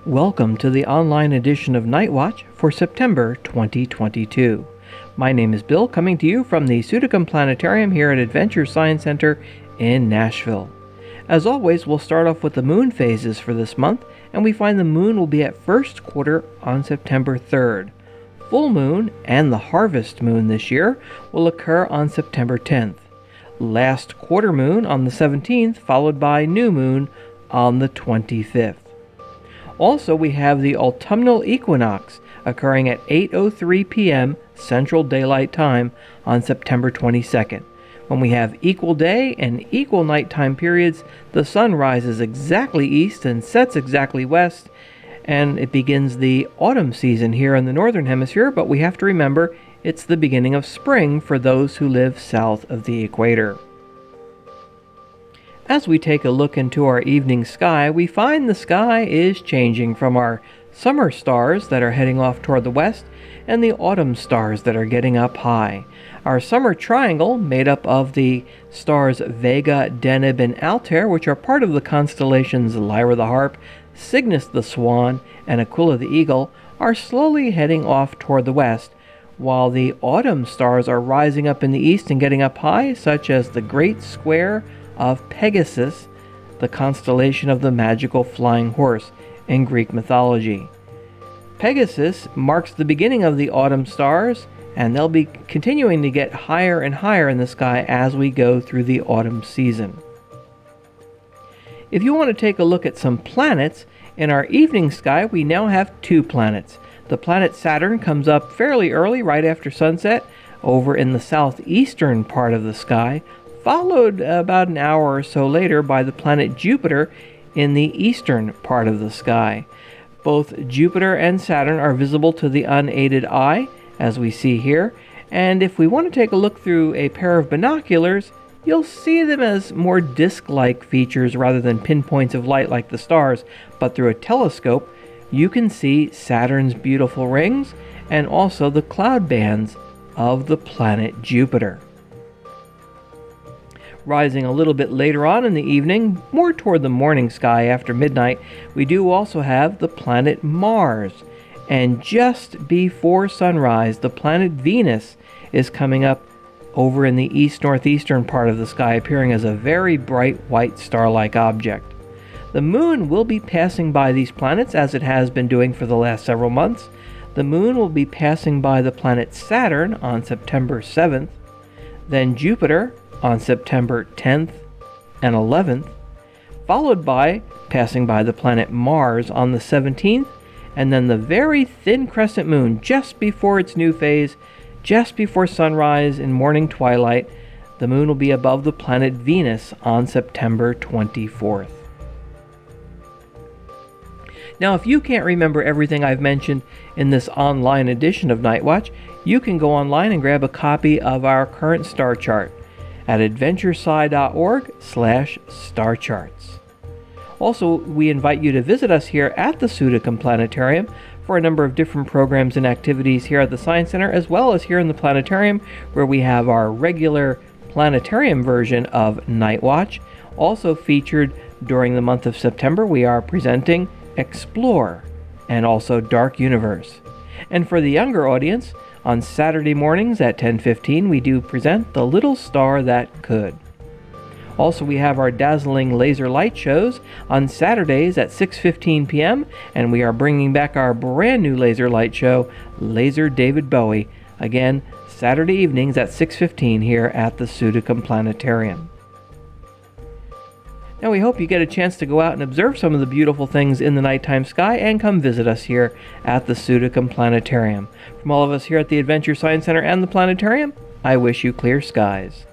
Welcome to the online edition of Nightwatch for September 2022. My name is Bill, coming to you from the Sudekum Planetarium here at Adventure Science Center in Nashville. As always, we'll start off with the moon phases for this month, and we find the moon will be at first quarter on September 3rd. Full moon and the harvest moon this year will occur on September 10th. Last quarter moon on the 17th, followed by new moon on the 25th. Also, we have the autumnal equinox occurring at 8:03 p.m. Central Daylight Time on September 22nd. When we have equal day and equal nighttime periods, the sun rises exactly east and sets exactly west, and it begins the autumn season here in the northern hemisphere, but we have to remember it's the beginning of spring for those who live south of the equator. As we take a look into our evening sky, we find the sky is changing from our summer stars that are heading off toward the west and the autumn stars that are getting up high. Our summer triangle, made up of the stars Vega, Deneb, and Altair, which are part of the constellations Lyra the Harp, Cygnus the Swan, and Aquila the Eagle, are slowly heading off toward the west, while the autumn stars are rising up in the east and getting up high, such as the Great Square of Pegasus, the constellation of the magical flying horse in Greek mythology. Pegasus marks the beginning of the autumn stars, and they'll be continuing to get higher and higher in the sky as we go through the autumn season. If you want to take a look at some planets, in our evening sky we now have two planets. The planet Saturn comes up fairly early, right after sunset, over in the southeastern part of the sky, followed about an hour or so later by the planet Jupiter in the eastern part of the sky. Both Jupiter and Saturn are visible to the unaided eye, as we see here, and if we want to take a look through a pair of binoculars, you'll see them as more disc-like features rather than pinpoints of light like the stars, but through a telescope, you can see Saturn's beautiful rings and also the cloud bands of the planet Jupiter. Rising a little bit later on in the evening, more toward the morning sky after midnight, we do also have the planet Mars. And just before sunrise, the planet Venus is coming up over in the east-northeastern part of the sky, appearing as a very bright white star-like object. The moon will be passing by these planets, as it has been doing for the last several months. The moon will be passing by the planet Saturn on September 7th, then Jupiter on September 10th and 11th, followed by passing by the planet Mars on the 17th, and then the very thin crescent moon just before its new phase, just before sunrise and morning twilight. The moon will be above the planet Venus on September 24th. Now, if you can't remember everything I've mentioned in this online edition of Nightwatch, you can go online and grab a copy of our current star chart at adventuresci.org/starcharts. Also, we invite you to visit us here at the Sudekum Planetarium for a number of different programs and activities here at the Science Center, as well as here in the planetarium, where we have our regular planetarium version of Nightwatch. Also featured during the month of September, we are presenting Explore and also Dark Universe. And for the younger audience, on Saturday mornings at 10:15, we do present The Little Star That Could. Also, we have our dazzling laser light shows on Saturdays at 6:15 p.m., and we are bringing back our brand new laser light show, Laser David Bowie, again, Saturday evenings at 6:15 here at the Sudekum Planetarium. Now, we hope you get a chance to go out and observe some of the beautiful things in the nighttime sky and come visit us here at the Sudekum Planetarium. From all of us here at the Adventure Science Center and the Planetarium, I wish you clear skies.